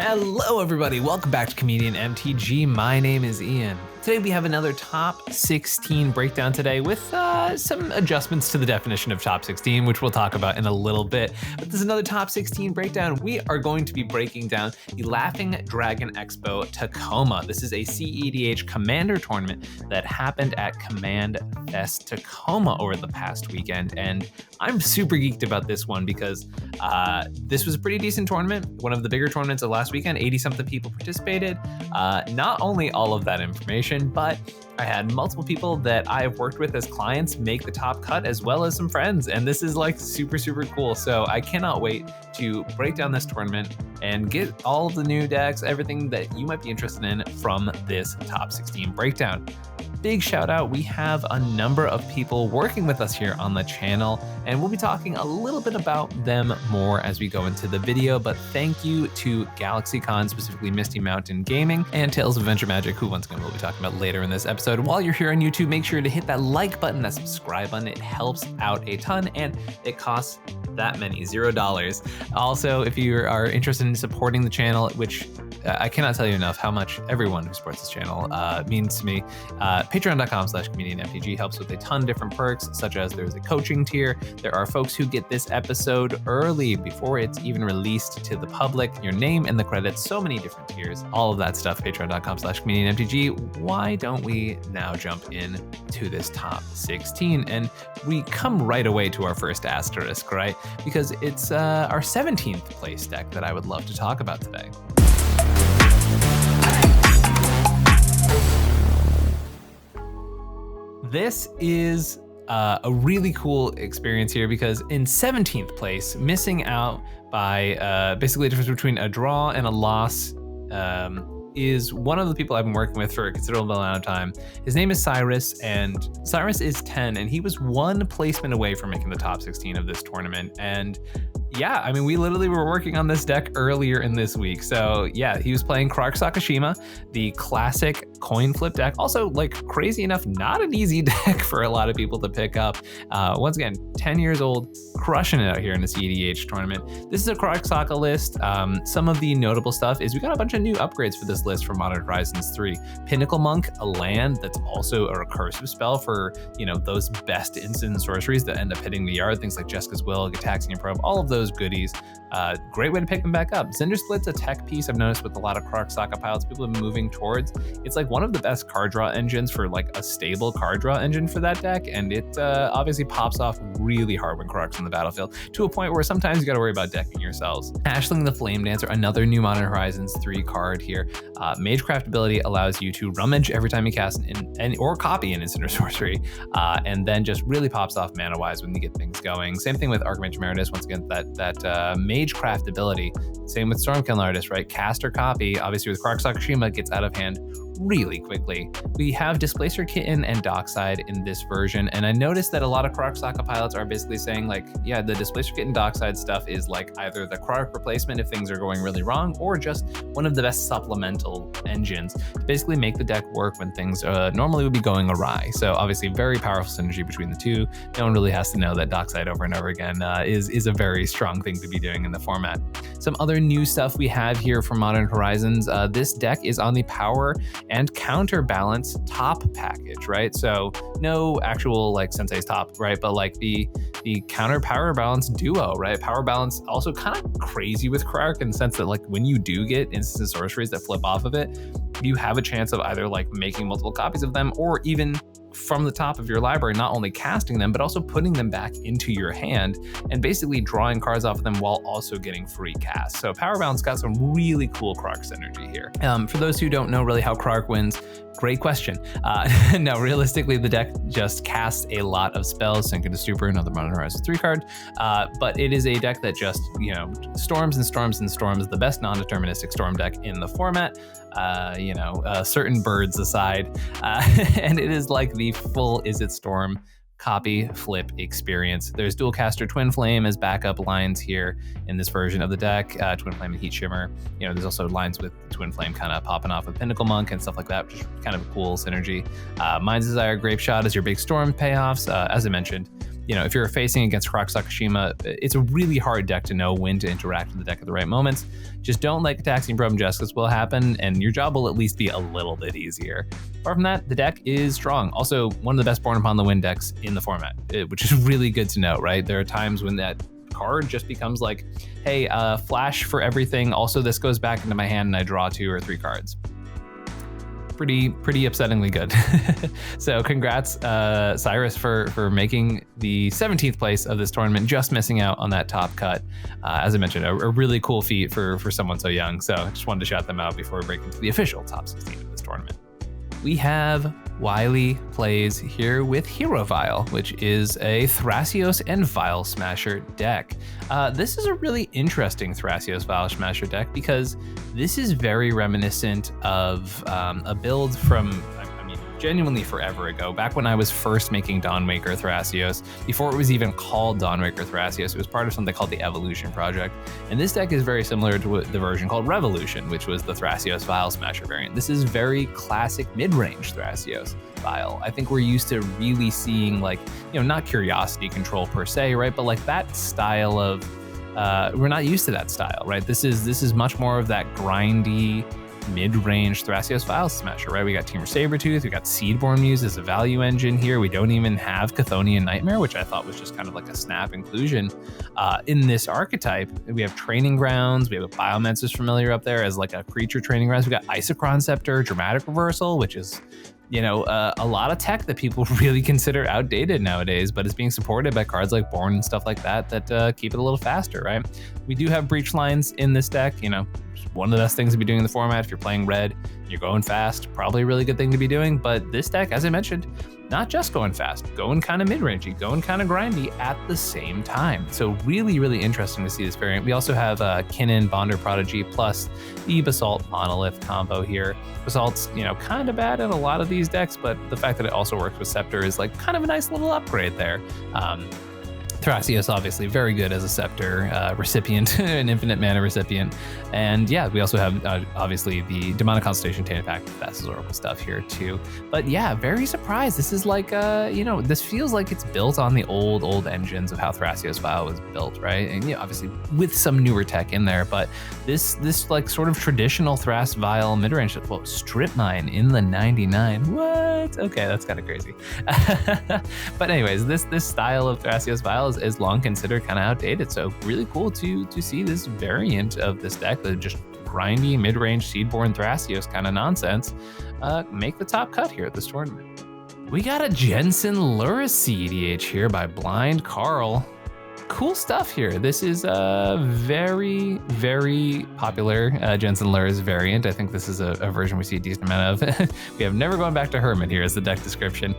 Hello everybody, welcome back to Comedian MTG. My name is Ian. Today we have another top 16 breakdown today with some adjustments to the definition of top 16, which we'll talk about in a little bit. But this is another top 16 breakdown. We are going to be breaking down the Laughing Dragon Expo Tacoma. This is a CEDH Commander tournament that happened at Command Fest Tacoma over the past weekend. And I'm super geeked about this one because this was a pretty decent tournament. One of the bigger tournaments of last weekend, 80-something people participated. Not only all of that information, but I had multiple people that I've worked with as clients make the top cut, as well as some friends. And this is like super, super cool. So I cannot wait to break down this tournament and get all of the new decks, everything that you might be interested in from this top 16 breakdown. Big shout out, we have a number of people working with us here on the channel, and we'll be talking a little bit about them more as we go into the video, but thank you to GalaxyCon, specifically Misty Mountain Gaming, and Tales of Adventure Magic, who once again we'll be talking about later in this episode. While you're here on YouTube, make sure to hit that like button, that subscribe button. It helps out a ton, and it costs that many, $0. Also, if you are interested in supporting the channel, which I cannot tell you enough how much everyone who supports this channel means to me. Patreon.com/ComedianMTG helps with a ton of different perks, such as there's a coaching tier. There are folks who get this episode early before it's even released to the public, your name and the credits, so many different tiers, all of that stuff, Patreon.com/ComedianMTG. Why don't we now jump in to this top 16? And we come right away to our first asterisk, right? Because it's our 17th place deck that I would love to talk about today. This is a really cool experience here because in 17th place, missing out by basically the difference between a draw and a loss, is one of the people I've been working with for a considerable amount of time. His name is Cyrus, and Cyrus is 10, and he was one placement away from making the top 16 of this tournament. And yeah, I mean, we literally were working on this deck earlier in this week. So yeah, he was playing Krark Sakashima, the classic coin flip deck. Also, like, crazy enough, not an easy deck for a lot of people to pick up. Once again, 10 years old, crushing it out here in the CEDH tournament. This is a Krark Saka list. Some of the notable stuff is we got a bunch of new upgrades for this list for Modern Horizons 3. Pinnacle Monk, a land that's also a recursive spell for, you know, those best instant sorceries that end up hitting the yard, things like Jessica's Will, Gitaxian Probe, all of those goodies. Great way to pick them back up. Cinder Split's a tech piece I've noticed with a lot of Krark Saka pilots people have been moving towards. It's like one of the best card draw engines for like a stable card draw engine for that deck, and it obviously pops off really hard when Krark's on the battlefield, to a point where sometimes you gotta worry about decking yourselves. Ashling the Flame Dancer, another new Modern Horizons 3 card here. Magecraft ability allows you to rummage every time you cast or copy an instant or sorcery, and then just really pops off mana-wise when you get things going. Same thing with Archmage Emeritus, once again, that Magecraft ability. Same with Stormkiln Artist, right? Cast or copy, obviously with Krark Sakashima, gets out of hand really quickly. We have Displacer Kitten and Dockside in this version, and I noticed that a lot of Krark Saka pilots are basically saying like, yeah, the Displacer Kitten Dockside stuff is like either the Krark replacement if things are going really wrong, or just one of the best supplemental engines to basically make the deck work when things normally would be going awry. So obviously very powerful synergy between the two. No one really has to know that Dockside over and over again is a very strong thing to be doing in the format. Some other new stuff we have here for Modern Horizons. This deck is on the power and counterbalance top package, right? So no actual like Sensei's top, right? But like the counter power balance duo, right? Power balance also kind of crazy with Krark in the sense that like when you do get instant sorceries that flip off of it, you have a chance of either like making multiple copies of them, or even from the top of your library, not only casting them, but also putting them back into your hand and basically drawing cards off of them while also getting free cast. So Power Balance got some really cool Krark synergy here. For those who don't know really how Krark wins, great question. No, realistically, the deck just casts a lot of spells, Sink into Stupor, another Modern Horizons 3 card, but it is a deck that just, you know, storms and storms and storms, the best non-deterministic storm deck in the format, certain birds aside, and it is like the full Izzet Storm copy flip experience. There's dual caster Twin Flame as backup lines here in this version of the deck, Twin Flame and Heat Shimmer. You know, there's also lines with Twin Flame kind of popping off with Pinnacle Monk and stuff like that, which is kind of a cool synergy. Mind's Desire Grape Shot is your big storm payoffs. As I mentioned, if you're facing against Croc Sakashima, it's a really hard deck to know when to interact with the deck at the right moments. Just don't let Gataxian Probe and Justice will happen, and your job will at least be a little bit easier. Apart from that, the deck is strong. Also, one of the best Born Upon the Wind decks in the format, which is really good to know, right? There are times when that card just becomes like, hey, flash for everything. Also, this goes back into my hand and I draw 2 or 3 cards. Pretty upsettingly good. So congrats, Cyrus, for making the 17th place of this tournament, just missing out on that top cut. As I mentioned, a really cool feat for someone so young. So I just wanted to shout them out before we break into the official top 16 of this tournament. We have Wyplays here with Hero Vial, which is a Thrasios and Vial Smasher deck. This is a really interesting Thrasios Vial Smasher deck because this is very reminiscent of a build from, genuinely forever ago, back when I was first making Dawnwaker Thrasios, before it was even called Dawnwaker Thrasios. It was part of something called the Evolution Project. And this deck is very similar to the version called Revolution, which was the Thrasios Vial Smasher variant. This is very classic mid-range Thrasios Vial. I think we're used to really seeing not Curiosity Control per se, right? But like that style of, we're not used to that style, right? This is much more of that grindy, mid-range Thrasios Vial Smasher, right? We got Temur Sabertooth, we got Seedborn Muse as a value engine here. We don't even have Chthonian Nightmare, which I thought was just kind of like a snap inclusion in this archetype. We have Training Grounds, we have a Biomancer's Familiar up there as like a creature training grounds. We got Isochron Scepter, Dramatic Reversal, which is a lot of tech that people really consider outdated nowadays, but it's being supported by cards like Born and stuff like that keep it a little faster, right? We do have Breach Lines in this deck, one of the best things to be doing in the format. If you're playing red, you're going fast, probably a really good thing to be doing. But this deck, as I mentioned, not just going fast, going kind of mid-rangey, going kind of grindy at the same time. So really interesting to see this variant. We also have Kinnan Bonder Prodigy plus the Basalt Monolith combo here. Basalt's, kind of bad in a lot of these decks, but the fact that it also works with Scepter is like kind of a nice little upgrade there. Thrasios, obviously, very good as a Scepter recipient, an infinite mana recipient. And yeah, we also have, obviously, the Demonic Constellation Tainted Pact, Thassa's Oracle stuff here, too. But yeah, very surprised. This is like, this feels like it's built on the old engines of how Thrasios Vial was built, right? And obviously, with some newer tech in there, but this like sort of traditional Thras Vial midrange, well, Strip Mine in the 99. What? Okay, that's kind of crazy. But anyways, this style of Thrasios Vial is long considered kind of outdated, so really cool to see this variant of this deck, the just grindy mid-range Seedborn Thrasios kind of nonsense, make the top cut here at this tournament. We got a Jensen Lurrus cEDH here by Blind Carl. Cool stuff here. This is a very popular Jensen Lurrus variant. I think this is a version we see a decent amount of. We have Never Gone Back to Hermit here as the deck description.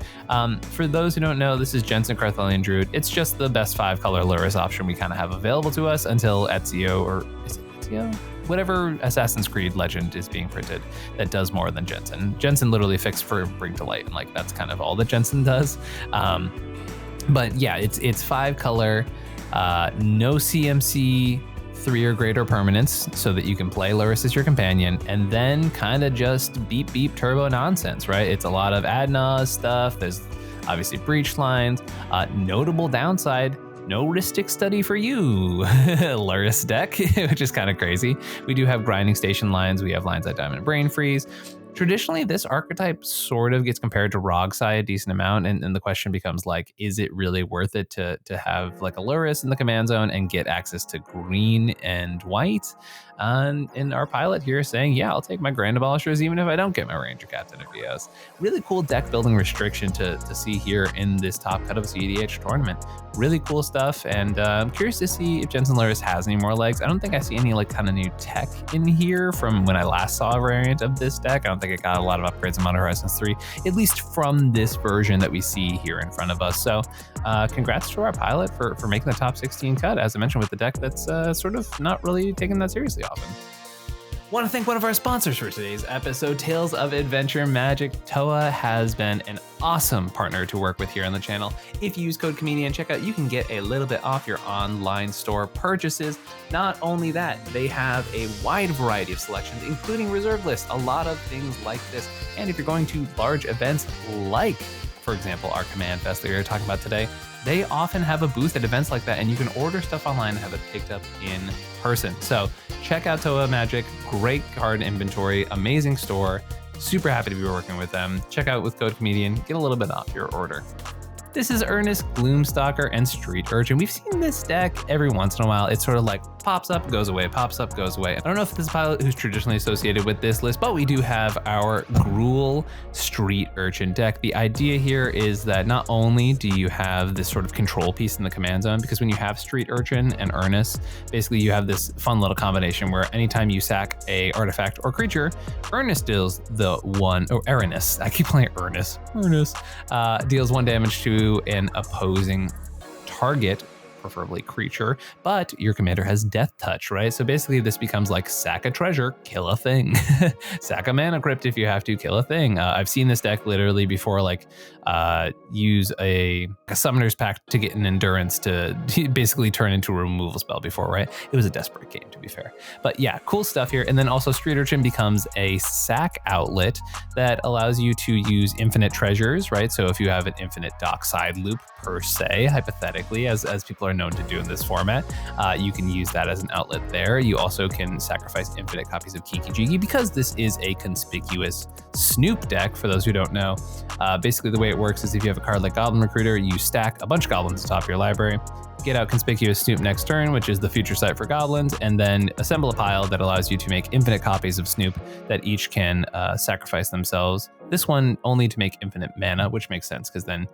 For those who don't know, this is Jensen Carthelian Druid. It's just the best 5-color Lurrus option we kind of have available to us until Ezio, or is it Ezio? Whatever Assassin's Creed legend is being printed that does more than Jensen. Jensen literally fixed for Bring to Light, and like that's kind of all that Jensen does. But yeah, it's 5-color. No CMC 3 or greater permanents, so that you can play Lurrus as your companion, and then kind of just beep turbo nonsense, right? It's a lot of Adna stuff. There's obviously Breach Lines. Notable downside, no Rhystic Study for you, Lurrus deck, which is kind of crazy. We do have Grinding Station lines. We have lines like Diamond Brain Freeze. Traditionally, this archetype sort of gets compared to Rogsai a decent amount, and the question becomes like, is it really worth it to have like a Lurrus in the command zone and get access to green and white? And our pilot here is saying, yeah, I'll take my Grand Abolishers even if I don't get my Ranger Captain of Eos. Really cool deck building restriction to see here in this top cut of a cEDH tournament. Really cool stuff, and I'm curious to see if Jensen Lurrus has any more legs. I don't think I see any like kind of new tech in here from when I last saw a variant of this deck. I don't think it got a lot of upgrades in Modern Horizons 3, at least from this version that we see here in front of us. So congrats to our pilot for making the top 16 cut, as I mentioned, with the deck that's sort of not really taken that seriously often. Want to thank one of our sponsors for today's episode, Tales of Adventure Magic. TOA has been an awesome partner to work with here on the channel. If you use code Comedian checkout, you can get a little bit off your online store purchases. Not only that, they have a wide variety of selections, including reserve lists, a lot of things like this. And if you're going to large events like for example, our Command Fest that we were talking about today, they often have a booth at events like that, and you can order stuff online and have it picked up in person. So check out TOA Magic, great card inventory, amazing store. Super happy to be working with them. Check out with code Comedian, get a little bit off your order. This is Ernest, Gloom, Stalker, and Street Urchin. We've seen this deck every once in a while. It's sort of like pops up, goes away, pops up, goes away. I don't know if this is a pilot who's traditionally associated with this list, but we do have our Gruul Street Urchin deck. The idea here is that not only do you have this sort of control piece in the command zone, because when you have Street Urchin and Ernest, basically you have this fun little combination where anytime you sack a artifact or creature, Ernest deals the one, or Ernest, I keep playing Ernest, deals 1 damage to an opposing target, preferably creature, but your commander has death touch, right? So basically this becomes like sack a treasure, kill a thing. Sack a mana crypt if you have to, kill a thing. I've seen this deck literally before, like use a summoner's pact to get an endurance to basically turn into a removal spell before, right? It was a desperate game, to be fair. But yeah, cool stuff here. And then also Street Urchin becomes a sack outlet that allows you to use infinite treasures, right? So if you have an infinite dockside loop per se, hypothetically, as people are known to do in this format, you can use that as an outlet there. You also can sacrifice infinite copies of Kiki Jiki because this is a conspicuous Snoop deck, for those who don't know. Basically, the way it works is if you have a card like Goblin Recruiter, you stack a bunch of goblins atop your library, get out Conspicuous Snoop next turn, which is the future sight for goblins, and then assemble a pile that allows you to make infinite copies of Snoop that each can sacrifice themselves. This one only to make infinite mana, which makes sense because then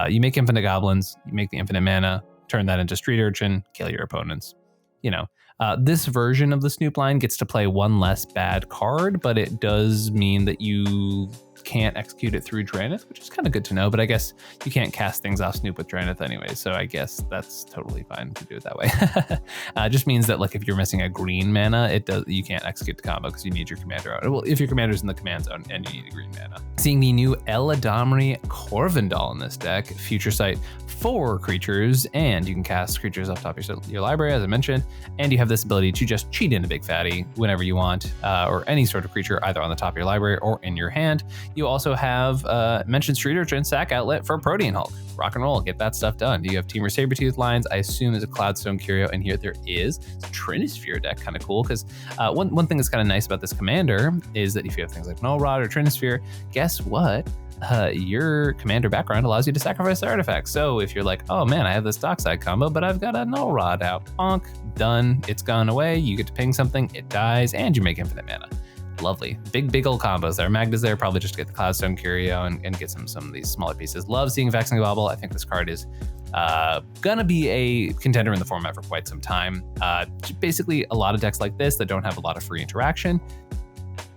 you make infinite goblins, you make the infinite mana, turn that into Street Urchin, kill your opponents. You know, this version of the Snoop line gets to play one less bad card, but it does mean that you can't execute it through Dragonshield, which is kind of good to know, but I guess you can't cast things off Snoop with Dragonshield anyway, so I guess that's totally fine to do it that way. It just means that like if you're missing a green mana, you can't execute the combo because you need your commander out. Well, if your commander's in the command zone and you need a green mana. Seeing the new Eladamri Corvindal in this deck, future sight 4 creatures, and you can cast creatures off top of your library, as I mentioned, and you have this ability to just cheat in a big fatty whenever you want, or any sort of creature either on the top of your library or in your hand. You also have mentioned Street Urchin sack outlet for Protean Hulk. Rock and roll, get that stuff done. Do you have Temur Sabertooth lines? I assume there's a Cloudstone Curio, and here there is. It's a Trinisphere deck, kind of cool, because one thing that's kind of nice about this commander is that if you have things like Null Rod or Trinisphere, guess what? Your commander background allows you to sacrifice artifacts. So if you're like, oh man, I have this Dockside combo, but I've got a Null Rod out. Bonk, done, it's gone away, you get to ping something, it dies, and you make infinite mana. Lovely. Big old combos there. Magda's there probably just to get the Cloudstone Curio and get some of these smaller pieces. Love seeing Vexing Bauble. I think this card is gonna be a contender in the format for quite some time. Basically, a lot of decks like this that don't have a lot of free interaction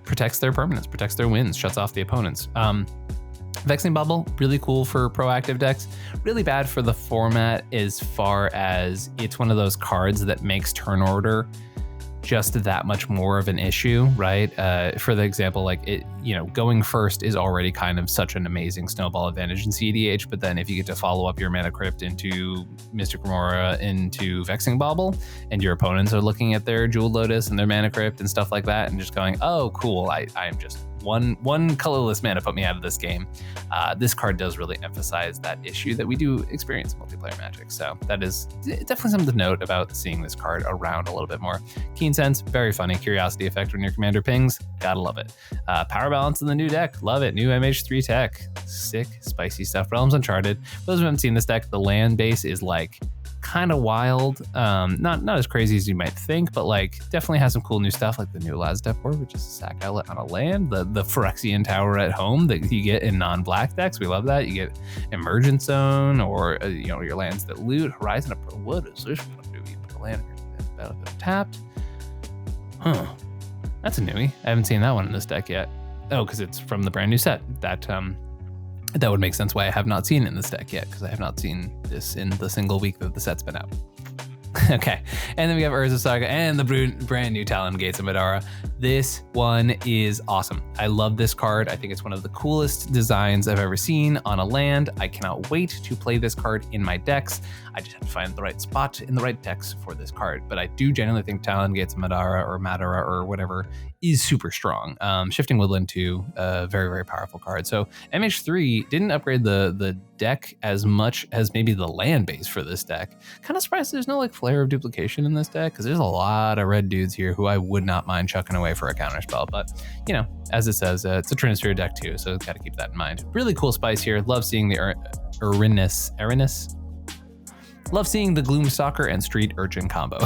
protects their permanents, protects their wins, shuts off the opponents. Vexing Bubble, really cool for proactive decks, really bad for the format as far as it's one of those cards that makes turn order just that much more of an issue, right? For the example, like it, going first is already kind of such an amazing snowball advantage in CEDH, but then if you get to follow up your Mana Crypt into Mystic Remora into Vexing Bauble, and your opponents are looking at their Jewel Lotus and their Mana Crypt and stuff like that, and just going, oh, cool, I'm just one colorless mana put me out of this game. This card does really emphasize that issue that we do experience in multiplayer Magic. So that is definitely something to note about seeing this card around a little bit more. Keen Sense, very funny. Curiosity effect when your commander pings, gotta love it. Power Balance in the new deck, love it. New MH3 tech, sick, spicy stuff. Realms Uncharted. For those who haven't seen this deck, the land base is like kind of wild, not as crazy as you might think, but like definitely has some cool new stuff, like the new Lazdepor, which is a sack outlet on a land, the Phyrexian Tower at home that you get in non-black decks. We love that. You get Emergent Zone, or your lands that loot. Horizon of what is this gonna do? You put a land tapped. Huh, that's a newie. I haven't seen that one in this deck yet. Oh, because it's from the brand new set. That would make sense why I have not seen it in this deck yet, because I have not seen this in the single week that the set's been out. Okay, and then we have Urza Saga and the brand new Talon Gates of Madara. This one is awesome. I love this card. I think it's one of the coolest designs I've ever seen on a land. I cannot wait to play this card in my decks. I just have to find the right spot in the right decks for this card. But I do genuinely think Talon Gates of Madara or whatever is super strong. Shifting Woodland 2, very, very powerful card. So MH3 didn't upgrade the deck as much as maybe the land base for this deck. Kind of surprised there's no like Flare of Duplication in this deck, because there's a lot of red dudes here who I would not mind chucking away for a counterspell. But, you know, as it says, it's a Trinisphere deck too, so got to keep that in mind. Really cool spice here. Love seeing the Ernest. Love seeing the Gloom Stalker and Street Urchin combo.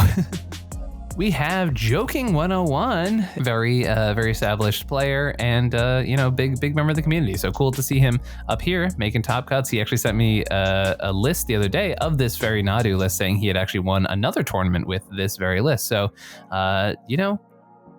We have Joking 101, very established player, and you know, big member of the community. So cool to see him up here making top cuts. He actually sent me a list the other day of this very Nadu list, saying he had actually won another tournament with this very list. So you know,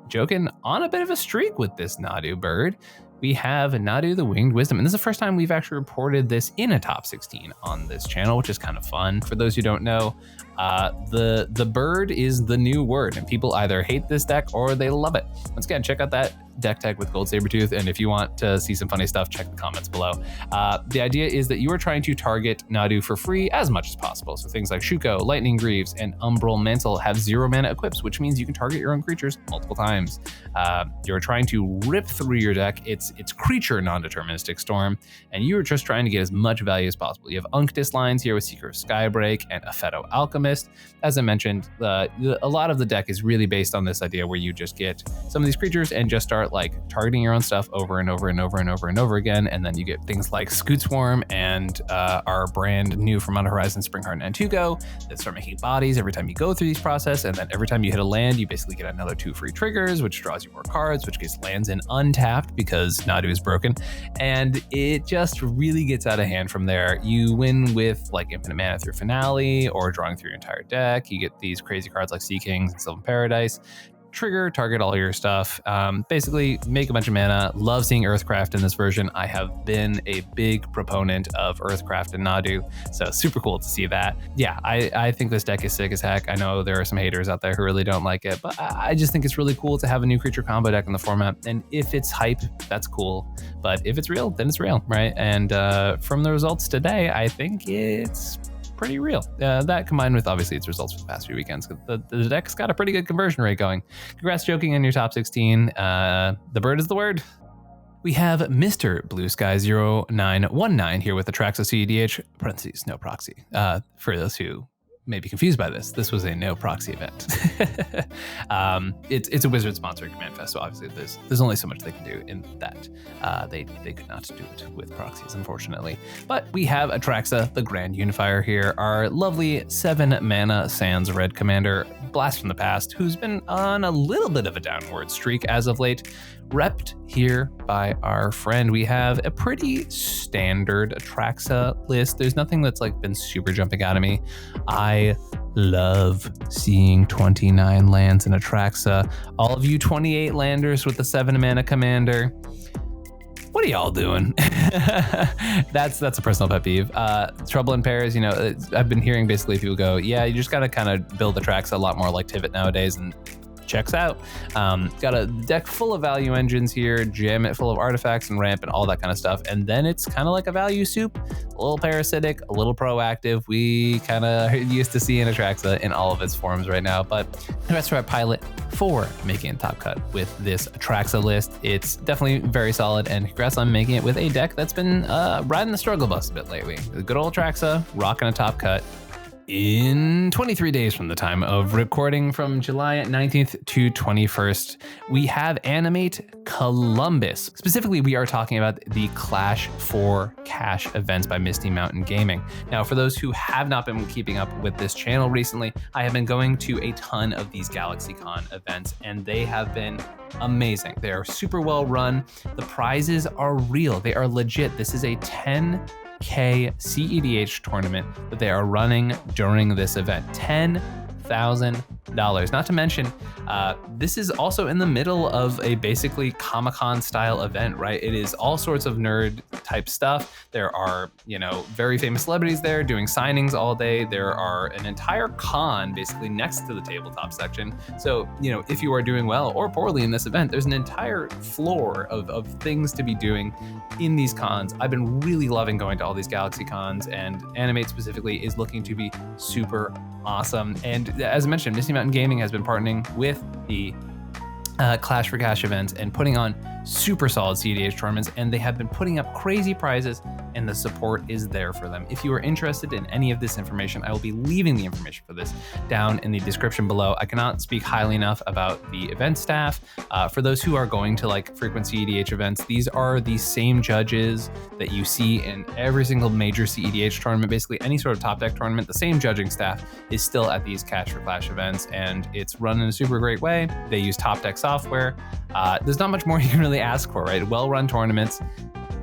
Joking on a bit of a streak with this Nadu bird. We have Nadu the Winged Wisdom, and this is the first time we've actually reported this in a top 16 on this channel, which is kind of fun. For those who don't know, the bird is the new word, and people either hate this deck or they love it. Once again, check out that deck tag with Gold Sabertooth, and if you want to see some funny stuff, check the comments below. The idea is that you are trying to target Nadu for free as much as possible. So things like Shuko, Lightning Greaves, and Umbral Mantle have 0 mana equips, which means you can target your own creatures multiple times. You're trying to rip through your deck. It's creature non-deterministic storm, and you're just trying to get as much value as possible. You have Unctus lines here with Seeker of Skybreak and Apheto Alchemist. As I mentioned, a lot of the deck is really based on this idea where you just get some of these creatures and just start like targeting your own stuff over and over and over and over and over again, and then you get things like Scoot Swarm and our brand new from Under Horizon Springheart and Antugo that start making bodies every time you go through these process, and then every time you hit a land, you basically get another 2 free triggers, which draws you more cards, which gets lands in untapped because Nadu is broken, and it just really gets out of hand from there. You win with like infinite mana through Finale or drawing through your entire deck. You get these crazy cards like Sea Kings and Sylvan Paradise. Trigger, target all your stuff, basically make a bunch of mana. Love seeing Earthcraft in this version. I have been a big proponent of Earthcraft and Nadu, so super cool to see that. Yeah, I think this deck is sick as heck. I know there are some haters out there who really don't like it, but I just think it's really cool to have a new creature combo deck in the format, and if it's hype, that's cool, but if it's real, then it's real, right? And from the results today, I think it's pretty real. That combined with obviously its results for the past few weekends, the deck's got a pretty good conversion rate going. Congrats, Joking, on your top 16. The bird is the word. We have Mr. Blue Sky 0919 here with Atraxa cEDH, parentheses, no proxy. For those who may be confused by this, this was a no proxy event. It's a Wizard sponsored Command Fest, so obviously there's only so much they can do in that. They could not do it with proxies, unfortunately. But we have Atraxa, the Grand Unifier here, our lovely 7 mana Sans Red commander, blast from the past, who's been on a little bit of a downward streak as of late. Repped here by our friend. We have a pretty standard Atraxa list. There's nothing that's like been super jumping out at me. I love seeing 29 lands in Atraxa. All of you 28 landers with the 7 mana commander, what are y'all doing? That's a personal pet peeve. Trouble in Pairs, you know, I've been hearing basically people go, yeah, you just gotta kind of build Atraxa a lot more like Tivit nowadays, and checks out. Got a deck full of value engines here, jam it full of artifacts and ramp and all that kind of stuff, and then it's kind of like a value soup, a little parasitic, a little proactive. We kind of used to seeing Atraxa in all of its forms right now, but congrats to our pilot for making a top cut with this Atraxa list. It's definitely very solid, and congrats on making it with a deck that's been riding the struggle bus a bit lately. The good old Atraxa rocking a top cut. In 23 days from the time of recording, from July 19th to 21st, we have Animate Columbus. Specifically, we are talking about the Clash for Cash events by Misty Mountain Gaming. Now, for those who have not been keeping up with this channel recently, I have been going to a ton of these GalaxyCon events, and they have been amazing. They are super well run. The prizes are real. They are legit. This is a 10K cEDH tournament that they are running during this event. $2,000. Not to mention, this is also in the middle of a basically Comic-Con style event, right? It is all sorts of nerd type stuff. There are, you know, very famous celebrities there doing signings all day. There are an entire con basically next to the tabletop section. So, you know, if you are doing well or poorly in this event, there's an entire floor of things to be doing in these cons. I've been really loving going to all these GalaxyCons, and Animate specifically is looking to be super awesome. And as I mentioned, Misty Mountain Gaming has been partnering with the Clash for Cash events and putting on super solid cEDH tournaments, and they have been putting up crazy prizes, and the support is there for them. If you are interested in any of this information, I will be leaving the information for this down in the description below. I cannot speak highly enough about the event staff. For those who are going to like frequent cEDH events, these are the same judges that you see in every single major cEDH tournament. Basically any sort of top deck tournament, the same judging staff is still at these Clash for Clash events, and it's run in a super great way. They use top deck software. There's not much more you can really ask for, right? Well-run tournaments,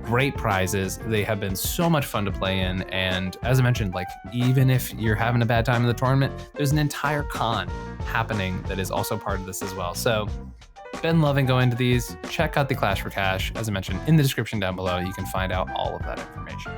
great prizes. They have been so much fun to play in. And as I mentioned, like, even if you're having a bad time in the tournament, there's an entire con happening that is also part of this as well. So been loving going to these. Check out the Clash for Cash. As I mentioned, in the description down below, you can find out all of that information.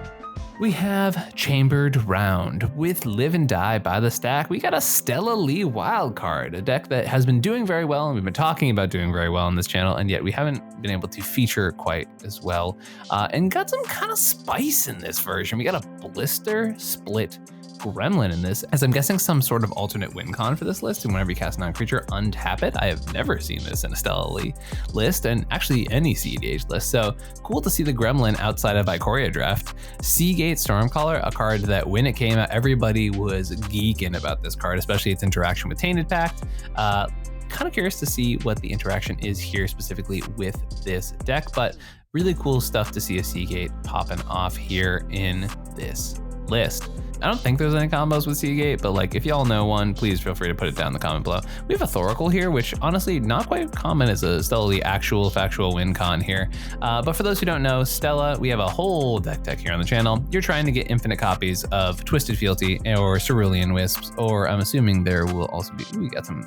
We have Chambered Round with Live and Die by the Stack. We got a Stella Lee wild card, a deck that has been doing very well, and we've been talking about doing very well on this channel, and yet we haven't been able to feature quite as well. And got some kind of spice in this version. We got a Blister Split Gremlin in this, as I'm guessing some sort of alternate win con for this list, and whenever you cast a non-creature, untap it. I have never seen this in a Stella Lee list, and actually any cEDH list, so cool to see the Gremlin outside of Ikoria draft. Seagate Stormcaller, a card that when it came out, everybody was geeking about this card, especially its interaction with Tainted Pact. Kind of curious to see what the interaction is here specifically with this deck, but really cool stuff to see a Seagate popping off here in this list. I don't think there's any combos with Seagate, but like if y'all know one, please feel free to put it down in the comment below. We have a Thoracle here, which honestly not quite common as a Stella Lee actual factual win con here. But for those who don't know, Stella, we have a whole deck here on the channel. You're trying to get infinite copies of Twisted Fealty or Cerulean Wisps, or I'm assuming there will also be, we got some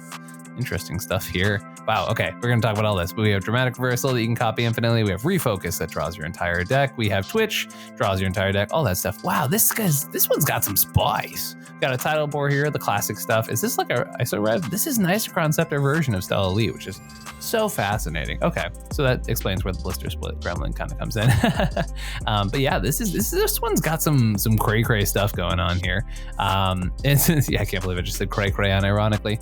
interesting stuff here. Wow, okay, we're gonna talk about all this, but we have Dramatic Reversal that you can copy infinitely. We have Refocus that draws your entire deck. We have Twitch, draws your entire deck, all that stuff. Wow, this one's got some spice. Got a Tidal Bore here, the classic stuff. Is this like a ISO Rev? This is an Isochron Scepter version of Stella Lee, which is so fascinating. Okay, so that explains where the Blister Split Gremlin kind of comes in. But yeah, this one's got some cray stuff going on here. Yeah, I can't believe I just said cray unironically.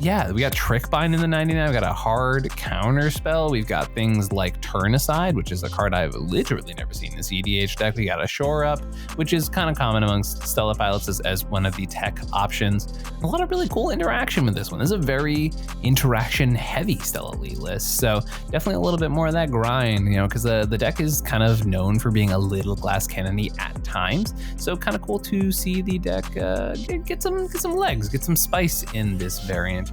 Yeah, we got Trick Bind in the 99. We got a hard counter spell. We've got things like Turn Aside, which is a card I've literally never seen in the cEDH deck. We got a Shore Up, which is kind of common amongst Stella pilots as one of the tech options. A lot of really cool interaction with this one. This is a very interaction heavy Stella Lee list. So definitely a little bit more of that grind, you know, because the deck is kind of known for being a little glass cannon-y at times. So kind of cool to see the deck get some legs, get some spice in this variant.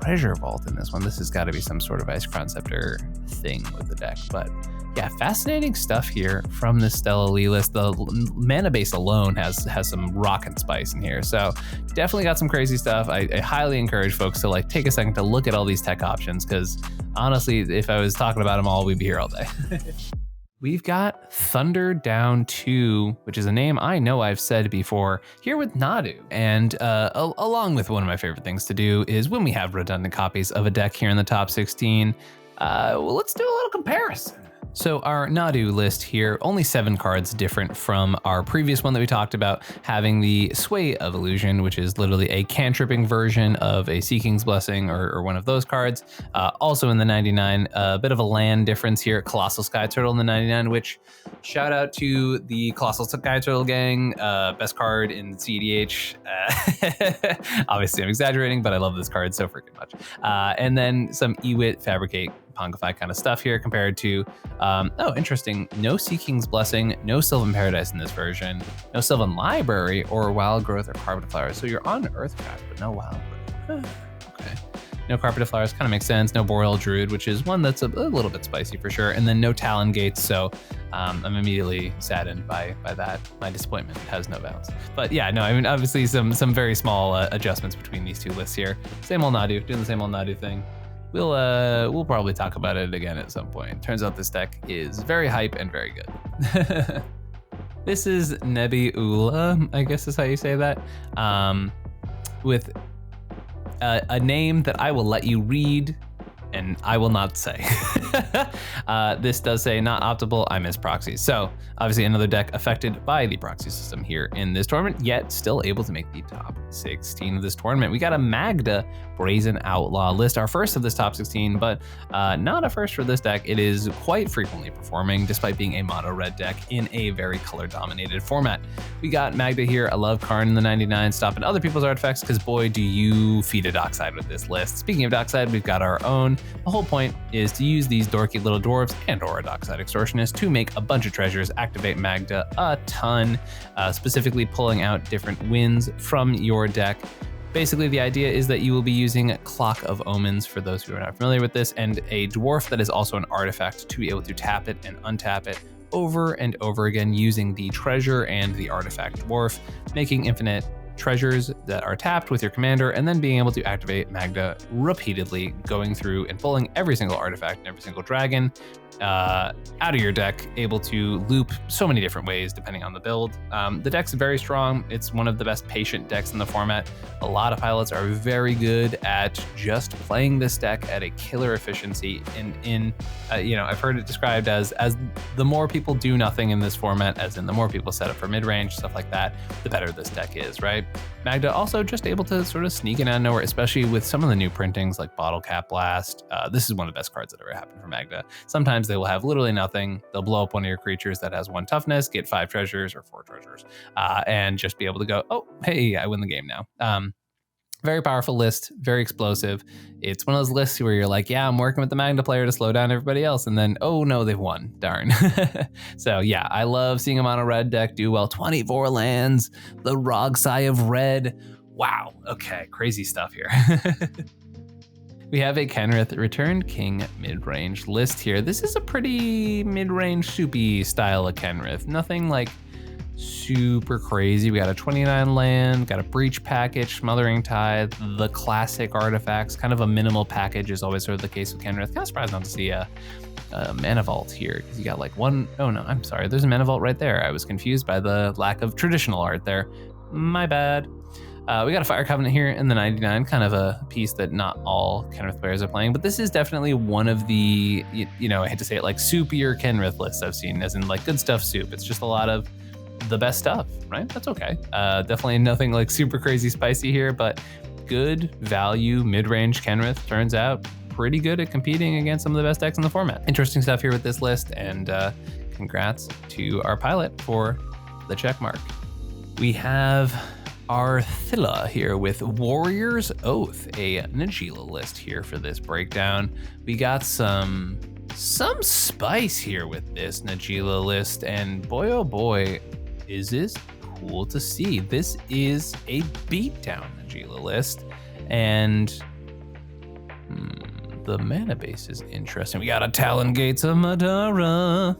Treasure Vault in this one. This has got to be some sort of Isochron Scepter thing with the deck, but yeah, fascinating stuff here from the Stella Lee list. The mana base alone has some rockin' spice in here, so definitely got some crazy stuff. I highly encourage folks to like take a second to look at all these tech options, because honestly, if I was talking about them all, we'd be here all day. We've got Thunder Down 2, which is a name I know I've said before, here with Nadu. And along with one of my favorite things to do is when we have redundant copies of a deck here in the top 16, well, let's do a little comparison. So our Nadu list here, only 7 cards different from our previous one that we talked about, having the Sway of Illusion, which is literally a cantripping version of a Seeking's Blessing or one of those cards. Also in the 99, a bit of a land difference here, Colossal Sky Turtle in the 99, which shout out to the Colossal Sky Turtle gang, best card in cEDH. Obviously I'm exaggerating, but I love this card so freaking much. And then some Ewit, Fabricate, Pongify kind of stuff here compared to, oh, interesting, no Seeking's Blessing, no Sylvan Paradise in this version, no Sylvan Library or Wild Growth or Carbon Flower. So you're on Earthcraft, but no Wild Growth. Okay. No Carpeted Flowers, kind of makes sense. No Boreal Druid, which is one that's a little bit spicy for sure. And then no Talon Gates, so I'm immediately saddened by that. My disappointment has no bounds. But yeah, no, I mean, obviously some very small adjustments between these two lists here. Same old Nadu, doing the same old Nadu thing. We'll probably talk about it again at some point. Turns out this deck is very hype and very good. This is Nebula, I guess is how you say that, with a name that I will let you read and I will not say. This does say not optimal, I miss proxies. So obviously another deck affected by the proxy system here in this tournament, yet still able to make the top 16 of this tournament. We got a Magda Brazen Outlaw list, our first of this top 16, but not a first for this deck. It is quite frequently performing despite being a mono red deck in a very color dominated format. We got Magda here. I love Karn in the 99, stopping other people's artifacts because boy, do you feed a Dockside with this list. Speaking of Dockside, we've got our own. The whole point is to use these dorky little dwarves and or a Dockside Extortionist to make a bunch of treasures, activate Magda a ton, specifically pulling out different wins from your deck. Basically, the idea is that you will be using Clock of Omens, for those who are not familiar with this, and a dwarf that is also an artifact to be able to tap it and untap it over and over again using the treasure and the artifact dwarf, making infinite treasures that are tapped with your commander, and then being able to activate Magda repeatedly, going through and pulling every single artifact and every single dragon out of your deck, able to loop so many different ways depending on the build. The deck's very strong. It's one of the best patient decks in the format. A lot of pilots are very good at just playing this deck at a killer efficiency. I've heard it described as the more people do nothing in this format, as in the more people set up for mid-range, stuff like that, the better this deck is, right? Magda also just able to sort of sneak in out of nowhere, especially with some of the new printings like Bottle Cap Blast. This is one of the best cards that ever happened for Magda. Sometimes they will have literally nothing. They'll blow up one of your creatures that has 1 toughness, get 5 treasures or 4 treasures, and just be able to go, oh, hey, I win the game now. Very powerful list, very explosive. It's one of those lists where you're like, yeah, I'm working with the Magda player to slow down everybody else, and then, oh no, they've won, darn. So yeah, I love seeing a mono red deck do well. 24 lands, the Rogsai of Red. Wow, okay, crazy stuff here. We have a Kenrith Returned King mid-range list here. This is a pretty mid-range soupy style of Kenrith. Nothing like super crazy. We got a 29 land, got a Breach package, Smothering Tithe, the classic artifacts. Kind of a minimal package is always sort of the case with Kenrith. Kind of surprised not to see a Mana Vault here, because you got like one, oh no, I'm sorry, there's a Mana Vault right there. I was confused by the lack of traditional art there. My bad. We got a Fire Covenant here in the 99, kind of a piece that not all Kenrith players are playing, but this is definitely one of the, I hate to say it, like soupier Kenrith lists I've seen, as in like good stuff soup. It's just a lot of the best stuff, right? That's okay. Definitely nothing like super crazy spicy here, but good value mid-range Kenrith turns out pretty good at competing against some of the best decks in the format. Interesting stuff here with this list, and congrats to our pilot for the check mark. We have Arilla here with Warrior's Oath, a Najeela list here for this breakdown. We got some spice here with this Najeela list, and boy oh boy, is this cool to see. This is a beatdown Najeela list, and the mana base is interesting. We got a Talon Gates of Madara,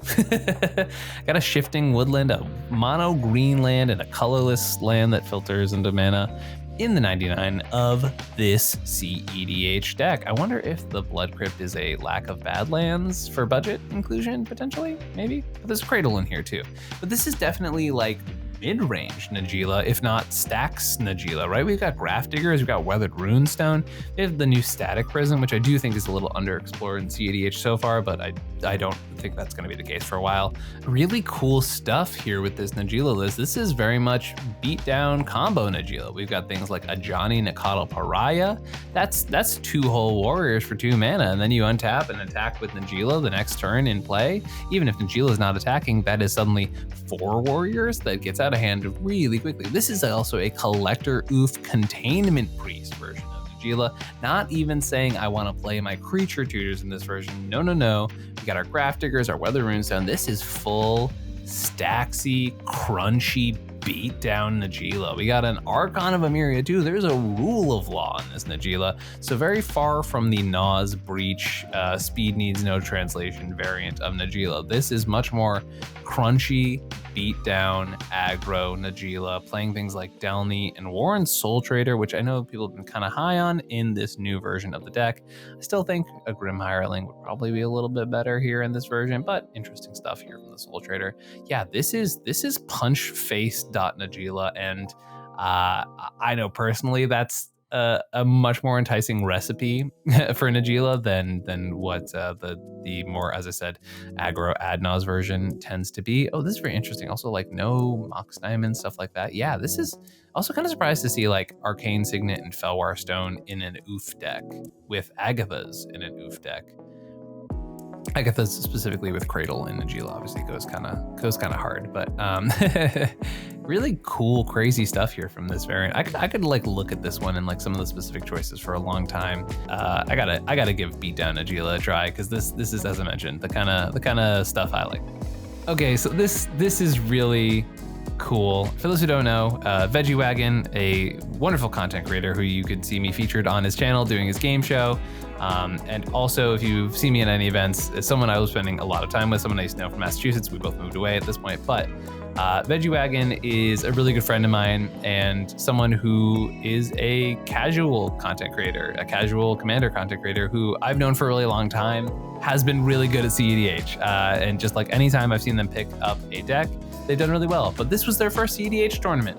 got a Shifting Woodland, a mono green land, and a colorless land that filters into mana in the 99 of this cEDH deck. I wonder if the Blood Crypt is a lack of bad lands for budget inclusion, potentially, maybe? But there's Cradle in here too. But this is definitely like mid-range Najeela, if not stacks Najeela, right? We've got Grafdiggers, we've got Weathered Runestone, we have the new Static Prism, which I do think is a little underexplored in cEDH so far, but I don't think that's going to be the case for a while. Really cool stuff here with this Najeela list. This is very much beat down combo Najeela. We've got things like a Johnny Nikado Pariah. That's 2 whole warriors for 2 mana, and then you untap and attack with Najeela the next turn in play. Even if Najeela is not attacking, that is suddenly 4 warriors that gets out of hand really quickly. This is also a Collector Oof Containment Priest version of Najeela. Not even saying I want to play my creature tutors in this version. No. We got our Grafdiggers, our Weather Runestone. This is full stacksy, crunchy beat down Najeela. We got an Archon of Emeria too. There's a rule of law in this Najeela. So very far from the Nas Breach speed needs no translation variant of Najeela. This is much more crunchy, beat down, aggro Najeela, playing things like Delny and Warren Soul Trader, which I know people have been kind of high on in this new version of the deck. I still think a Grim Hireling would probably be a little bit better here in this version, but interesting stuff here from the Soul Trader. Yeah, this is punch face Najeela, and I know personally that's a much more enticing recipe for Najeela than what the more, as I said, aggro Adnaz version tends to be. Oh, this is very interesting. Also, like no Mox Diamond, stuff like that. Yeah, this is also kind of surprised to see like Arcane Signet and Felwar Stone in an oof deck with Agatha's in an oof deck. Agatha's specifically with Cradle and Najeela obviously goes kind of hard, but really cool, crazy stuff here from this variant. I could like look at this one and like some of the specific choices for a long time. I gotta give Beatdown Najeela a try because this is, as I mentioned, the kind of stuff I like. Okay, so this is really cool. For those who don't know, Veggie Wagon, a wonderful content creator who you could see me featured on his channel doing his game show. And also, if you've seen me at any events, it's someone I was spending a lot of time with, someone I used to know from Massachusetts. We both moved away at this point, but Veggie Wagon is a really good friend of mine and someone who is a casual content creator, a casual commander content creator who I've known for a really long time, has been really good at CEDH. And just like anytime I've seen them pick up a deck, they've done really well. But this was their first CEDH tournament.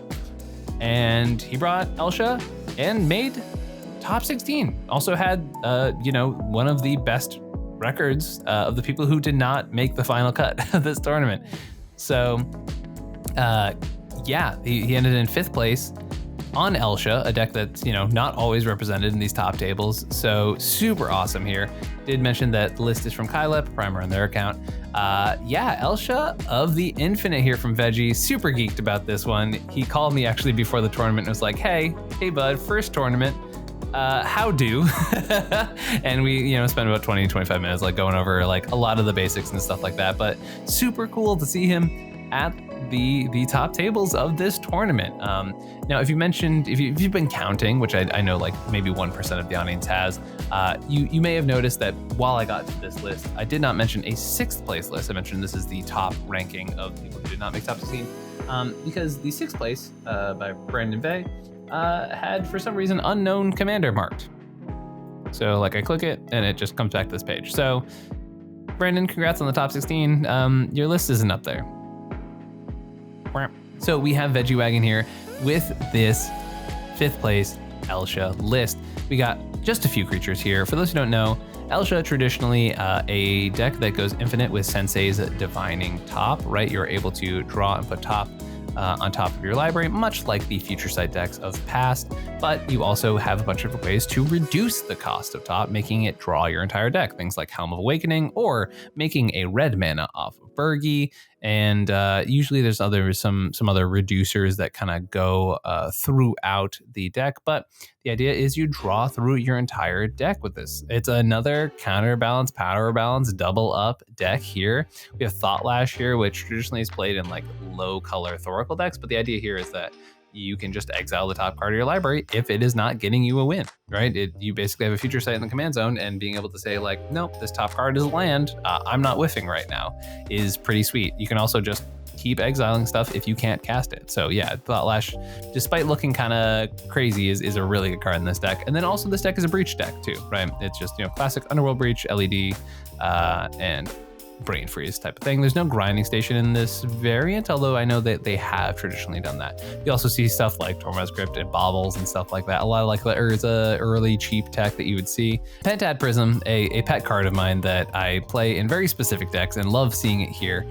And he brought Elsha and made top 16. Also had, one of the best records of the people who did not make the final cut of this tournament. So, he ended in 5th place on Elsha, a deck that's, not always represented in these top tables. So super awesome here. Did mention that the list is from Kylep, primer on their account. Elsha of the Infinite here from Veggie. Super geeked about this one. He called me actually before the tournament and was like, hey bud, first tournament. How do? And we, spent about 20-25 minutes like going over like a lot of the basics and stuff like that, but super cool to see him at the top tables of this tournament. Now, if you've been counting, which I know like maybe 1% of the audience has, you may have noticed that while I got to this list, I did not mention a 6th place list. I mentioned this is the top ranking of people who did not make top 16, because the 6th place by Brandon Vey had, for some reason, unknown commander marked. So like I click it and it just comes back to this page. So Brandon, congrats on the top 16. Your list isn't up there. So we have Veggie Wagon here with this 5th place Elsha list. We got just a few creatures here. For those who don't know, Elsha, traditionally a deck that goes infinite with Sensei's Divining Top, right? You're able to draw and put top on top of your library, much like the Future Sight decks of past, but you also have a bunch of ways to reduce the cost of top, making it draw your entire deck. Things like Helm of Awakening or making a red mana off of Burgi. And usually there's some other reducers that kind of go throughout the deck, but the idea is you draw through your entire deck with this. It's another counterbalance, power balance, double up deck here. We have Thought Lash here, which traditionally is played in like low color Thoracle decks, but the idea here is that you can just exile the top card of your library if it is not getting you a win, right? You basically have a Future Sight in the command zone, and being able to say like, nope, this top card is land, I'm not whiffing right now, is pretty sweet. You can also just keep exiling stuff if you can't cast it. So yeah, Thought Lash, despite looking kind of crazy, is a really good card in this deck. And then also this deck is a Breach deck too, right? It's just, classic Underworld Breach, LED, and Brain Freeze type of thing. There's no grinding station in this variant, although I know that they have traditionally done that. You also see stuff like Tormod's Crypt and Baubles and stuff like that. A lot of like the Urza early cheap tech that you would see. Pentad Prism, a pet card of mine that I play in very specific decks and love seeing it here.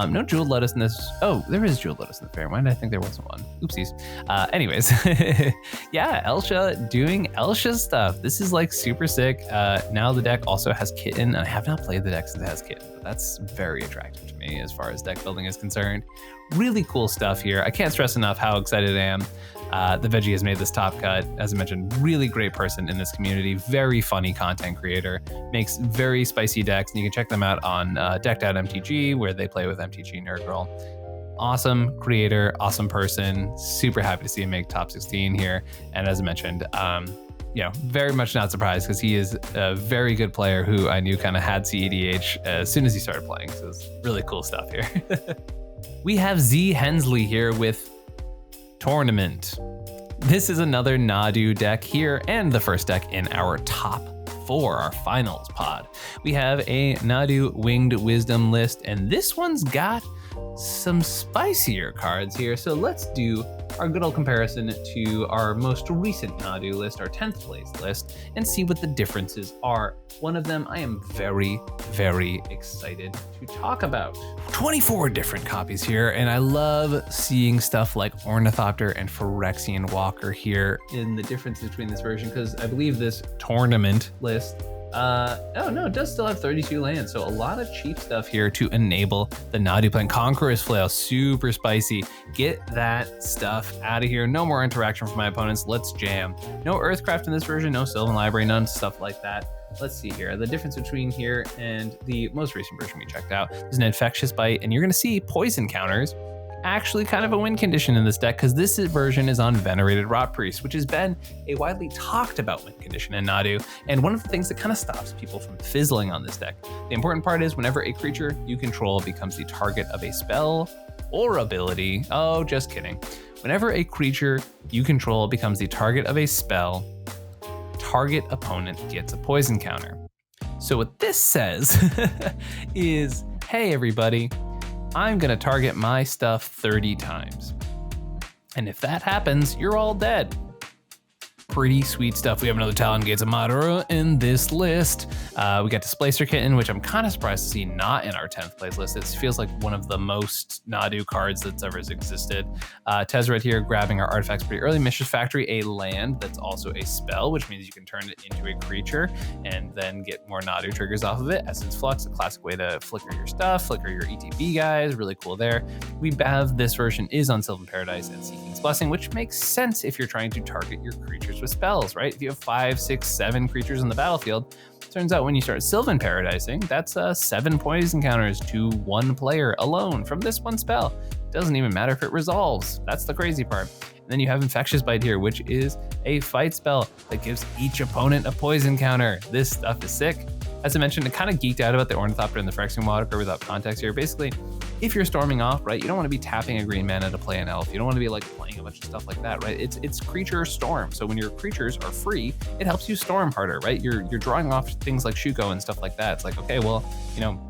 No Jeweled Lotus in this. Oh, there is Jeweled Lotus in the fair. Why did I think there wasn't one? Oopsies. Anyways, yeah, Elsha doing Elsha stuff. This is like super sick. Now the deck also has Kitten. I have not played the deck since it has Kitten, but that's very attractive to me as far as deck building is concerned. Really cool stuff here. I can't stress enough how excited I am. The Veggie has made this top cut. As I mentioned, really great person in this community, very funny content creator, makes very spicy decks, and you can check them out on Decked Out MTG, where they play with MTG Nerd Girl. awesome creator, awesome person. Super happy to see him make top 16 here. And as I mentioned, very much not surprised because he is a very good player who I knew kind of had cEDH as soon as he started playing. So it's really cool stuff here. We have Z Hensley here with Tournament. This is another Nadu deck here and the first deck in our top 4, our finals pod. We have a Nadu Winged Wisdom list, and this one's got some spicier cards here. So let's do our good old comparison to our most recent Nadu list, our 10th place list, and see what the differences are. One of them I am very, very excited to talk about. 24 different copies here, and I love seeing stuff like Ornithopter and Phyrexian Walker here in the differences between this version, because I believe this tournament list it does still have 32 lands, so a lot of cheap stuff here to enable the Nadu plan. Conqueror's Flail, super spicy. Get that stuff out of here. No more interaction from my opponents. Let's jam. No Earthcraft in this version, no Sylvan Library, none stuff like that. Let's see here. The difference between here and the most recent version we checked out is an Infectious Bite, and you're going to see poison counters. Actually kind of a win condition in this deck because this version is on Venerated Rot Priest, which has been a widely talked about win condition in Nadu, and one of the things that kind of stops people from fizzling on this deck. The important part is whenever a creature you control becomes the target of a spell or ability, oh, just kidding. Whenever a creature you control becomes the target of a spell, target opponent gets a poison counter. So what this says is, hey everybody, I'm gonna target my stuff 30 times. And if that happens, you're all dead. Pretty sweet stuff. We have another Talon Gates of Madara in this list. We got Displacer Kitten, which I'm kind of surprised to see not in our 10th place list. It feels like one of the most Nadu cards that's ever existed. Tezzeret here grabbing our artifacts pretty early. Mischief Factory, a land that's also a spell, which means you can turn it into a creature and then get more Nadu triggers off of it. Essence Flux, a classic way to flicker your stuff, flicker your ETB guys, really cool there. We have this version is on Sylvan Paradise and Seeking's Blessing, which makes sense if you're trying to target your creatures with spells, right? If you have 5, 6, 7 creatures in the battlefield, turns out when you start Sylvan Paradising, that's 7 poison counters to 1 player alone from this one spell. Doesn't even matter if it resolves. That's the crazy part. And then you have Infectious Bite here, which is a fight spell that gives each opponent a poison counter. This stuff is sick. As I mentioned, I kind of geeked out about the Ornithopter and the Phyrexian Walker without context here. Basically, if you're storming off, right, you don't want to be tapping a green mana to play an elf. You don't want to be like playing a bunch of stuff like that, right? It's creature storm. So when your creatures are free, it helps you storm harder, right? You're drawing off things like Shuko and stuff like that. It's like, okay, well,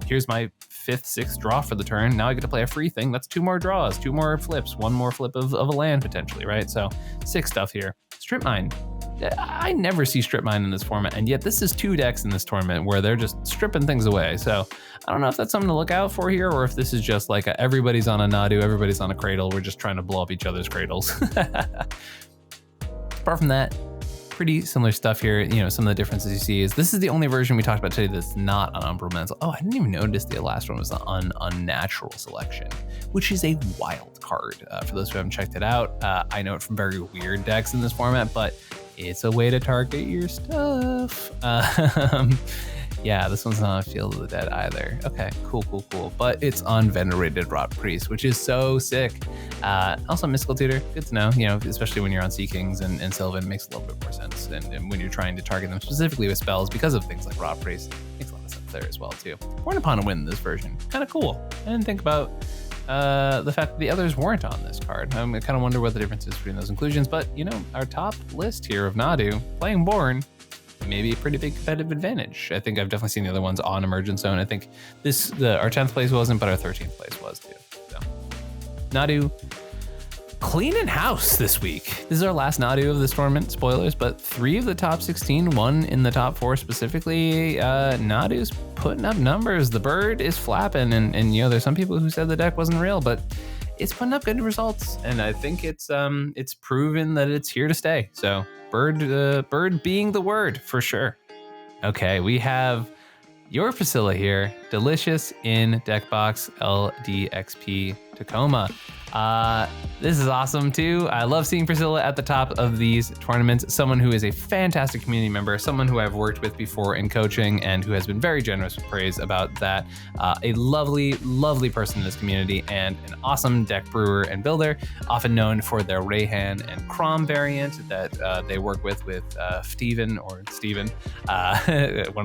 here's my 5th, 6th draw for the turn. Now I get to play a free thing. That's 2 more draws, 2 more flips, 1 more flip of a land potentially, right? So sick stuff here. Strip Mine. I never see Strip Mine in this format, and yet this is 2 decks in this tournament where they're just stripping things away. So I don't know if that's something to look out for here, or if this is just like everybody's on a Nadu, everybody's on a cradle. We're just trying to blow up each other's cradles. Apart from that, pretty similar stuff here. Some of the differences you see is this is the only version we talked about today that's not on Umbral Mental. Oh, I didn't even notice the last one was on Unnatural Selection, which is a wild card. For those who haven't checked it out, I know it from very weird decks in this format, but it's a way to target your stuff. Yeah, this one's not on Field of the Dead either. Okay, cool. But it's on Venerated Rot Priest, which is so sick. Also, Mystical Tutor, good to know, especially when you're on Sea Kings and Sylvan, makes a little bit more sense. And when you're trying to target them specifically with spells because of things like Rot Priest, makes a lot of sense there as well, too. Born Upon a Win in this version, kind of cool. I didn't think about the fact that the others weren't on this card. I kind of wonder what the difference is between those inclusions, but our top list here of Nadu playing Born may be a pretty big competitive advantage. I think I've definitely seen the other ones on Emergent Zone. I think our 10th place wasn't, but our 13th place was too. So Nadu cleaning house this week. This is our last Nadu of this tournament, spoilers, but 3 of the top 16, 1 in the top 4 specifically. Nadu's putting up numbers. The bird is flapping, and there's some people who said the deck wasn't real, but it's putting up good results, and I think it's proven that it's here to stay. So bird being the word for sure. Okay, we have your Prisilla here, delicious in deck box LDXP Tacoma. This is awesome too. I love seeing Prisilla at the top of these tournaments. Someone who is a fantastic community member, someone who I've worked with before in coaching and who has been very generous with praise about that. A lovely, lovely person in this community and an awesome deck brewer and builder, often known for their Rayhan and Crom variant that they work with Steven, one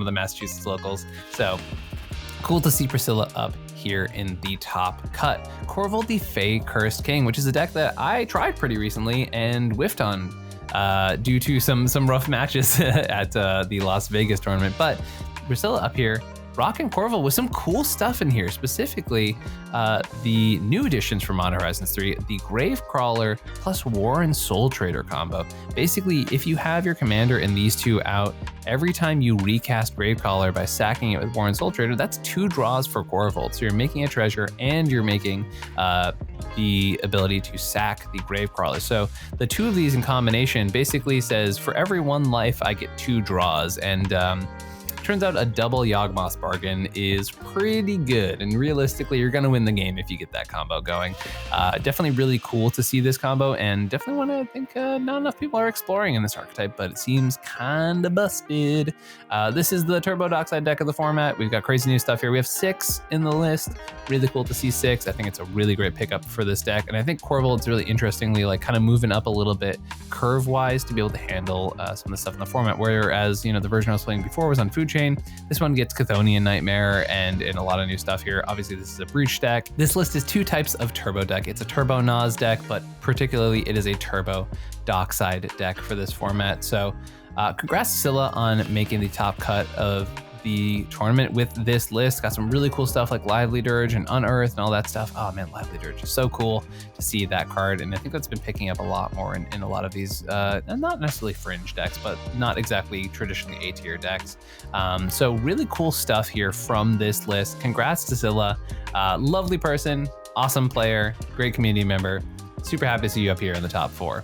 of the Massachusetts locals. So cool to see Prisilla up here in the top cut. Corval the Fey Cursed King, which is a deck that I tried pretty recently and whiffed on due to some rough matches at the Las Vegas tournament. But Prisilla up here, rocking Corval with some cool stuff in here, specifically the new additions for Modern Horizons 3, the Gravecrawler plus War and Soul Trader combo. Basically, if you have your commander and these two out, every time you recast Gravecrawler by sacking it with War and Soul Trader, that's 2 draws for Corval. So you're making a treasure and you're making the ability to sack the Gravecrawler. So the 2 of these in combination basically says for every 1 life, I get 2 draws. And turns out a double Yawgmoth bargain is pretty good, and realistically you're gonna win the game if you get that combo going. Definitely really cool to see this combo, and definitely one I think not enough people are exploring in this archetype, but it seems kinda busted. This is the Turbo Dockside deck of the format. We've got crazy new stuff here. We have 6 in the list. Really cool to see 6. I think it's a really great pickup for this deck, and I think Corval is really interestingly like kind of moving up a little bit curve wise to be able to handle some of the stuff in the format, whereas the version I was playing before was on Food Chain. This one gets Chthonian Nightmare and a lot of new stuff here. Obviously, this is a Breach deck. This list is 2 types of Turbo deck. It's a Turbo Nas deck, but particularly it is a Turbo Dockside deck for this format. So congrats to Scylla on making the top cut of the tournament with this list. Got some really cool stuff like Lively Dirge and Unearth and all that stuff. Oh man, Lively Dirge is so cool to see that card, and I think that's been picking up a lot more in a lot of these not necessarily fringe decks, but not exactly traditionally A tier decks. So really cool stuff here from this list. Congrats to Scylla. Lovely person, awesome player, great community member. Super happy to see you up here in the top 4.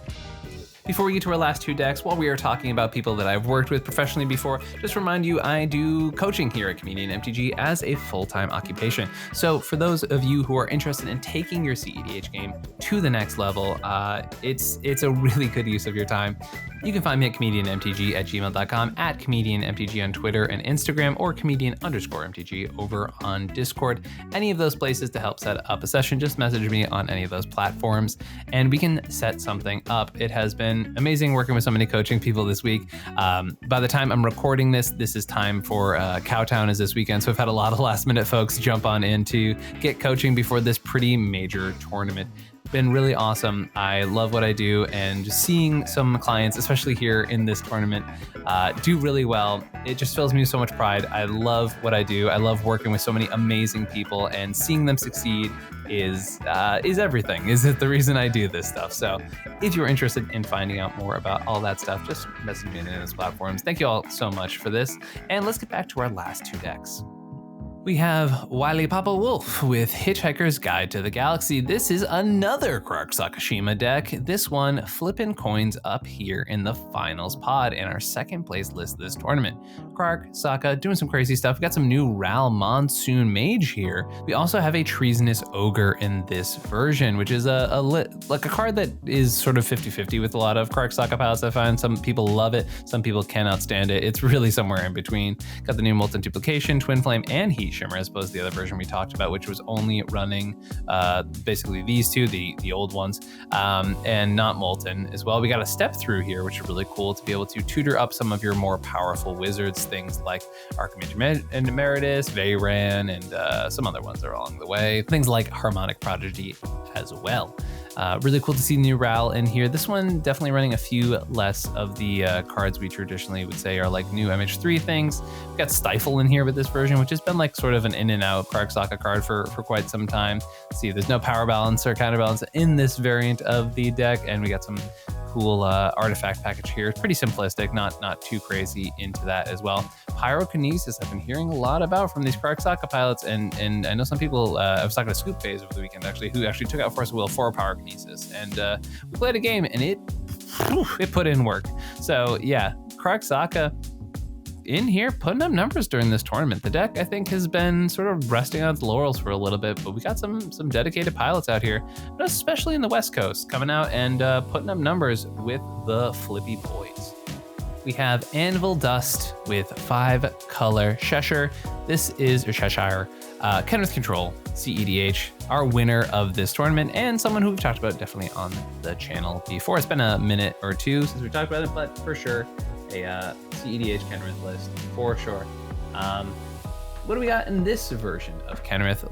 Before we get to our last 2 decks, while we are talking about people that I've worked with professionally before, just remind you I do coaching here at Comedian MTG as a full-time occupation. So for those of you who are interested in taking your cEDH game to the next level, it's a really good use of your time. You can find me at comedianmtg@gmail.com, at comedianmtg on Twitter and Instagram, or comedian_mtg over on Discord. Any of those places to help set up a session, just message me on any of those platforms and we can set something up. It has been amazing working with so many coaching people this week. By the time I'm recording this is time for Cowtown is this weekend, so I've had a lot of last minute folks jump on in to get coaching before this pretty major tournament. Been really awesome. I love what I do, and just seeing some clients, especially here in this tournament, do really well, it just fills me with so much pride. I love what I do. I love working with so many amazing people, and seeing them succeed is everything. Is it the reason I do this stuff? So if you're interested in finding out more about all that stuff, just message me in those platforms. Thank you all so much for this, and let's get back to our last 2 decks. We have WyPapaWolf with Hitchhiker's Guide to the Galaxy. This is another Krark Sakashima deck. This one flipping coins up here in the finals pod in our 2nd place list this tournament. Krark, Saka, doing some crazy stuff. We got some new Ral Monsoon Mage here. We also have a Treasonous Ogre in this version, which is a card that is sort of 50-50 with a lot of Krark Saka pilots. I find some people love it, some people cannot stand it. It's really somewhere in between. Got the new Molten Duplication, Twin Flame, and Heat Shimmer, as opposed to the other version we talked about, which was only running basically these 2, the old ones, and not Molten as well. We got a Step Through here, which is really cool to be able to tutor up some of your more powerful wizards, things like Archmage Emeritus, Veyran, and some other ones that are along the way. Things like Harmonic Prodigy as well. Really cool to see new Ral in here. This one definitely running a few less of the cards we traditionally would say are like new MH3 things. We've got Stifle in here with this version, which has been like sort of an in and out Krark Saka card for quite some time. See, there's no power balance or counterbalance in this variant of the deck, and we got some cool artifact package here. It's pretty simplistic, not too crazy into that as well. Pyrokinesis, I've been hearing a lot about from these Krark Saka pilots, and I know some people, I was talking to Scoop Phase over the weekend actually, who actually took out Force of Will for Pyrokinesis, and we played a game and it put in work. So yeah, Krark Saka, in here putting up numbers during this tournament. The deck, I think, has been sort of resting on its laurels for a little bit, but we got some dedicated pilots out here, especially in the West Coast, coming out and putting up numbers with the Flippy Boys. We have Anvil Dust with 5-color Cheshire. This is Cheshire. Kenrith Control, cEDH, our winner of this tournament, and someone who we've talked about definitely on the channel before. It's been a minute or two since we talked about it, but for sure, a cEDH Kenrith list, for sure. What do we got in this version of Kenrith?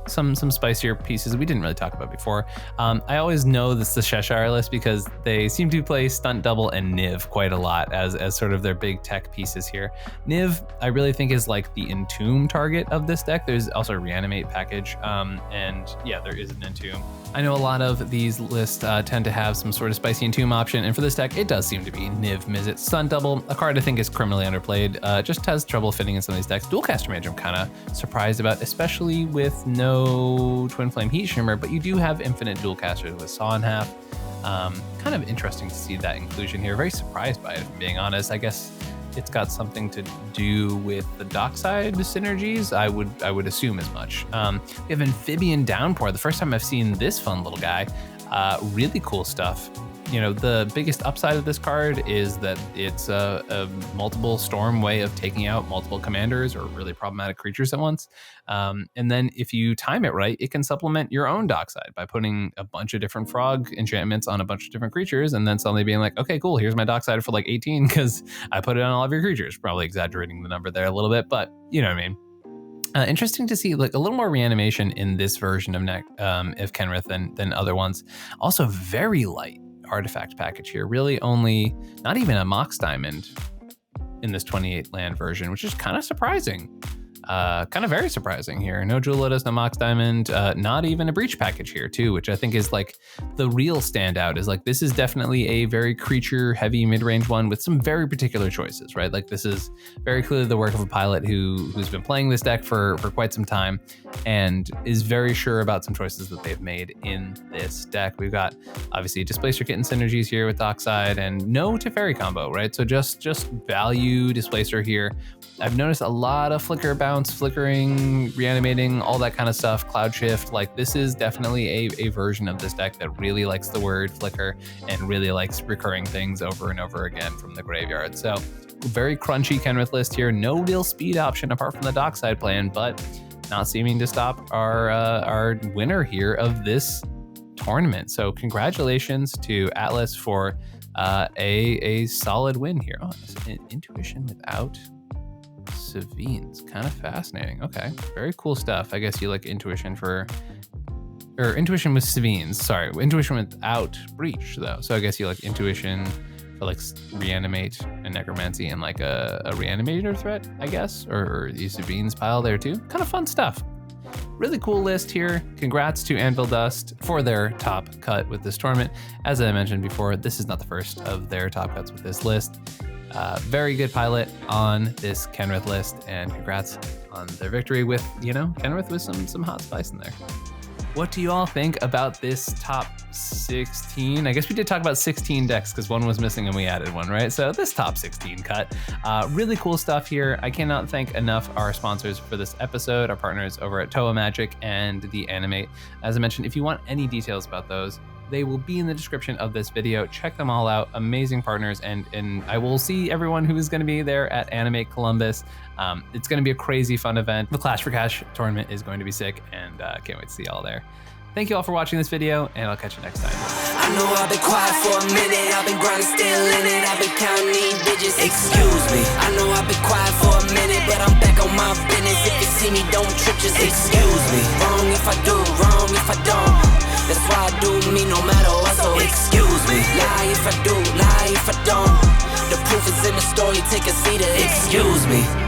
Some spicier pieces we didn't really talk about before. I always know this is the Cheshire list because they seem to play Stunt Double and Niv quite a lot as sort of their big tech pieces here. Niv, I really think, is like the Entomb target of this deck. There's also a Reanimate package, and yeah, there is an Entomb. I know a lot of these lists tend to have some sort of spicy Entomb option, and for this deck, it does seem to be Niv Mizzet. Stunt Double, a card I think is criminally underplayed, just has trouble fitting in some of these decks. Dualcaster Mage I'm kind of surprised about, especially with no Twin Flame Heat Shimmer, but you do have infinite Dualcasters with Saw in Half. Kind of interesting to see that inclusion here. Very surprised by it, if I'm being honest. I guess it's got something to do with the dockside synergies. I would assume as much. We have Amphibian Downpour. The first time I've seen this fun little guy. Really cool stuff. You know, the biggest upside of this card is that it's a multiple storm way of taking out multiple commanders or really problematic creatures at once. And then if you time it right, it can supplement your own dockside by putting a bunch of different frog enchantments on a bunch of different creatures and then suddenly being like, okay, cool, here's my dockside for like 18 because I put it on all of your creatures. Probably exaggerating the number there a little bit, but you know what I mean. Interesting to see like a little more reanimation in this version of Kenrith than other ones. Also very light artifact package here. Really only, not even a Mox Diamond in this 28 land version, which is kind of surprising. Kind of very surprising here. No Jewel Lotus, no Mox Diamond, not even a Breach package here too, which I think is like the real standout. Is like this is definitely a very creature heavy mid-range one with some very particular choices, right? Like this is very clearly the work of a pilot who's been playing this deck for quite some time and is very sure about some choices that they've made in this deck. We've got obviously Displacer Kitten synergies here with Dockside and no Teferi combo, right? So just value Displacer here. I've noticed a lot of flicker bounce, flickering, reanimating, all that kind of stuff, cloud shift. Like this is definitely a version of this deck that really likes the word flicker and really likes recurring things over and over again from the graveyard. So very crunchy Kenrith list here. No real speed option apart from the Dockside plan, but not seeming to stop our winner here of this tournament. So congratulations to Atlas for a solid win here. Oh, Intuition without Savines, kind of fascinating. Okay, very cool stuff. I guess you like Intuition or Intuition with Savines. Sorry, Intuition without Breach though. So I guess you like Intuition for like Reanimate and Necromancy and like a Reanimator threat, I guess, or the Savines pile there too. Kind of fun stuff. Really cool list here. Congrats to Anvil Dust for their top cut with this tournament. As I mentioned before, this is not the first of their top cuts with this list. Very good pilot on this Kenrith list, and congrats on their victory with, Kenrith with some hot spice in there. What do you all think about this top 16? I guess we did talk about 16 decks because one was missing and we added one, right? So this top 16 cut, really cool stuff here. I cannot thank enough our sponsors for this episode, our partners over at TOA Magic and the Animate. As I mentioned, if you want any details about those, they will be in the description of this video. Check them all out. Amazing partners, and I will see everyone who is going to be there at Animate Columbus. It's going to be a crazy fun event. The Clash for Cash tournament is going to be sick, and can't wait to see you all there. Thank you all for watching this video, and I'll catch you next time. I know I've been quiet for a minute. I've been grinding, still in it. I've been counting these digits. Excuse me. I know I've been quiet for a minute, but I'm back on my business. If you see me, don't trip, just excuse me. Wrong if I do, wrong if I don't. That's why I do me no matter what, so excuse me. Lie if I do, lie if I don't. The proof is in the story, take a seat, excuse me.